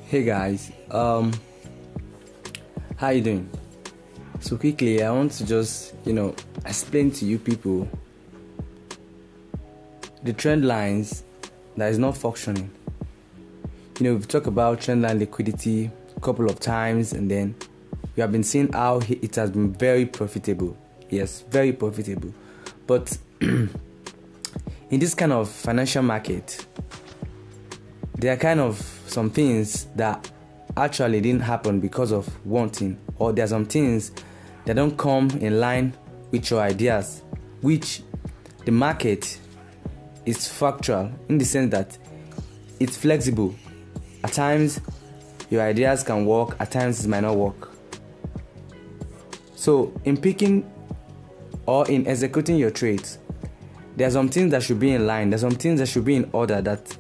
Hey guys, how you doing? So quickly, I want to just explain to you people the trend lines that is not functioning. We've talked about trend line liquidity a couple of times, and then we have been seeing how it has been very profitable. Yes, very profitable. But in this kind of financial market, there are kind of some things that actually didn't happen because of wanting, or there are some things that don't come in line with your ideas, which the market is factual in the sense that it's flexible. At times your ideas can work, at times it might not work. So in picking or in executing your trades, there are some things that should be in line, there are some things that should be in order, that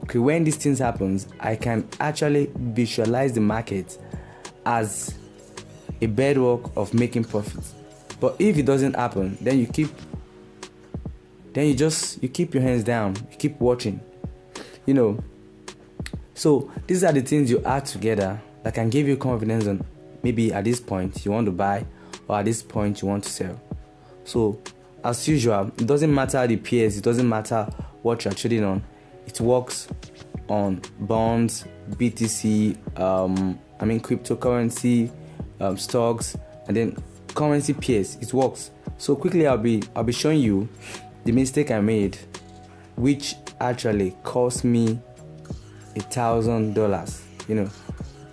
okay, when these things happens, I can actually visualize the market as a bedrock of making profits. But if it doesn't happen, then you keep your hands down, you keep watching. So these are the things you add together that can give you confidence on maybe at this point you want to buy or at this point you want to sell. So as usual, it doesn't matter the peers, it doesn't matter what you're trading on. It works on bonds, BTC, cryptocurrency, stocks, and then currency pairs. It works. So quickly, I'll be showing you the mistake I made, which actually cost me $1,000.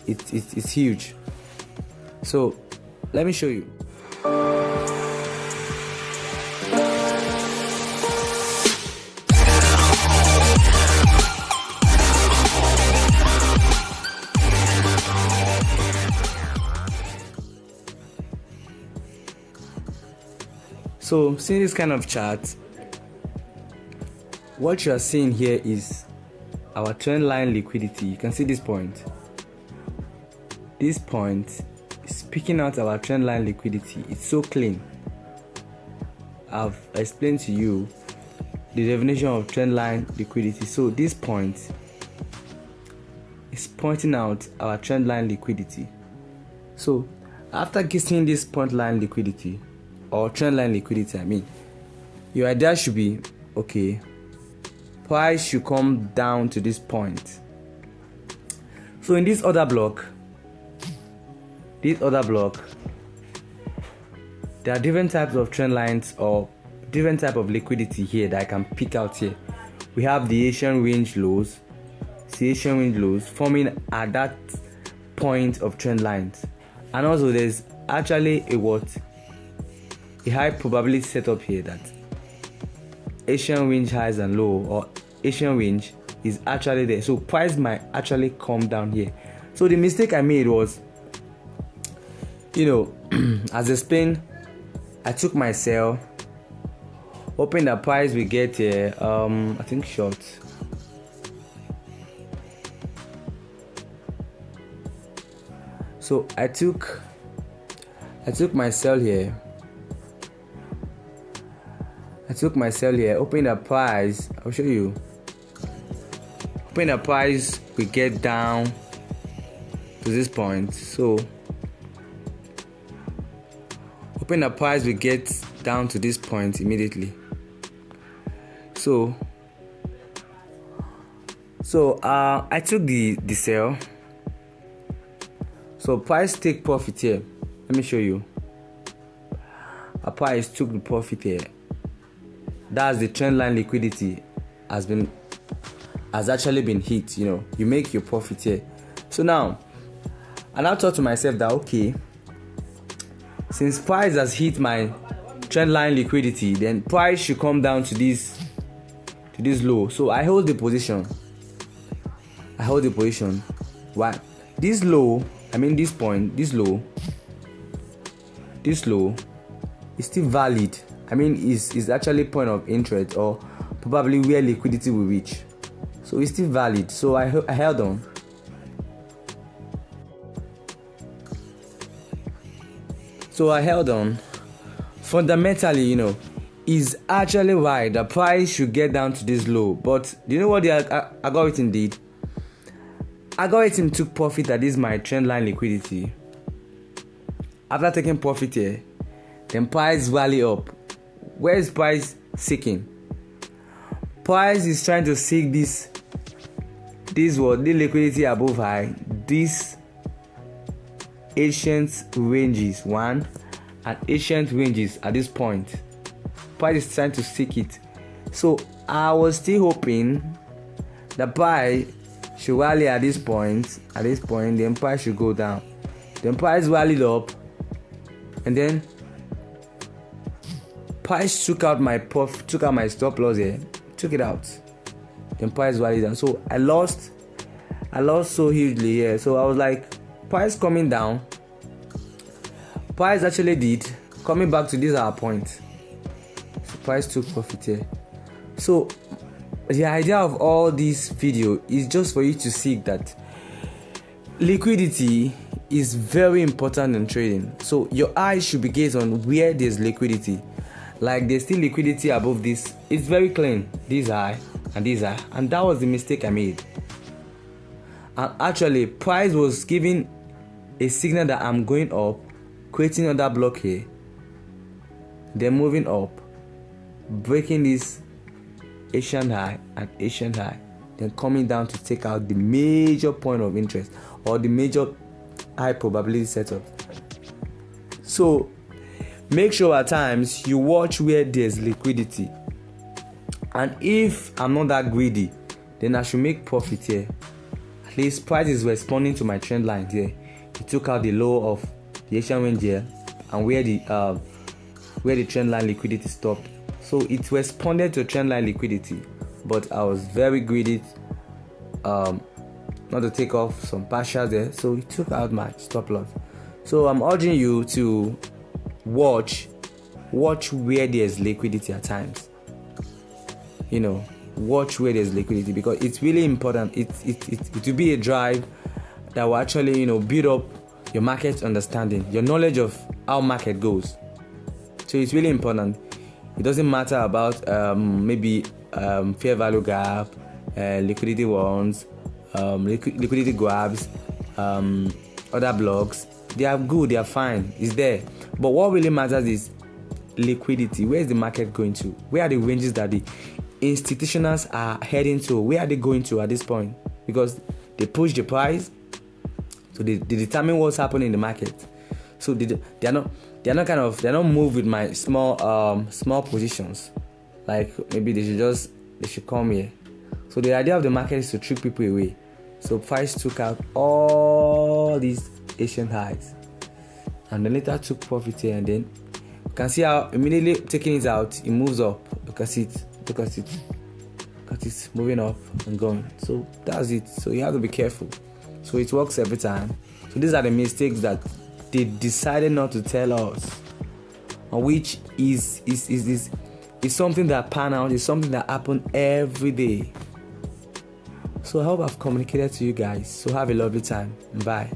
It's huge. So let me show you. So seeing this kind of chart, what you are seeing here is our trend line liquidity. You can see this point. This point is picking out our trend line liquidity. It's so clean. I've explained to you the definition of trend line liquidity. So this point is pointing out our trend line liquidity. So after getting this point line liquidity, or trend line liquidity, your idea should be, okay, price should come down to this point. So in this other block, there are different types of trend lines or different type of liquidity here that I can pick out here. We have the Asian range lows, forming at that point of trend lines, and also there's actually a high probability setup here that Asian range highs and low, or Asian range is actually there. So price might actually come down here. So the mistake I made was, as explained, I took my sell, hoping that price will get here, I think short. So I took my sell here. Open the price. I'll show you. Open the price, we get down to this point. So open the price, we get down to this point immediately. So I took the sell. So price take profit here. Let me show you. A price took the profit here. That's the trend line liquidity has actually been hit. You make your profit here. So now I now thought to myself that, okay, since price has hit my trend line liquidity, then price should come down to this low. So I hold the position. Why? This low, this point, this low is still valid. Is actually point of interest, or probably where liquidity will reach. So it's still valid. So I held on. Fundamentally, is actually why the price should get down to this low. But do you know what the algorithm did? algorithm took profit at this my trend line liquidity. After taking profit here, then price rally up. Where is price seeking? Price is trying to seek this what the liquidity above high, this ancient ranges one and ancient ranges at this point. Price is trying to seek it. So I was still hoping the price should rally at this point, then price should go down. Then price rallied up, and then price took out my stop loss here, took it out. Then price rallied down. So I lost so hugely here. So I was like, price coming down. Price actually did coming back to this our point. So price took profit here. So the idea of all this video is just for you to see that liquidity is very important in trading. So your eyes should be gazed on where there's liquidity. Like there's still liquidity above this. It's very clean. These high and these high, and that was the mistake I made. And actually, price was giving a signal that I'm going up, creating another block here, then moving up, breaking this Asian high and Asian high, then coming down to take out the major point of interest or the major high probability setup. So make sure at times you watch where there's liquidity, and if I'm not that greedy, then I should make profit here. At least price is responding to my trend line here. It took out the low of the Asian range here and where the trend line liquidity stopped. So it responded to trend line liquidity, but I was very greedy not to take off some partials there, so it took out my stop loss. So I'm urging you to watch where there's liquidity at times. Watch where there's liquidity, because it's really important. It will be a drive that will actually build up your market understanding, your knowledge of how market goes. So it's really important. It doesn't matter about maybe fair value gap, liquidity ones, liquidity grabs, other blocks. They are good, they are fine, it's there. But what really matters is liquidity. Where is the market going to? Where are the ranges that the institutionals are heading to? Where are they going to at this point? Because they push the price, so they determine what's happening in the market. So they're not moved with my small positions. Like maybe they should come here. So the idea of the market is to trick people away. So price took out all these Asian highs, and then later took profit here, and then you can see how immediately taking it out, it moves up. Look at it moving up and going. So that's it. So you have to be careful. So it works every time. So these are the mistakes that they decided not to tell us, which is something that pan out, is something that happen every day. So I hope I've communicated to you guys. So have a lovely time. Bye.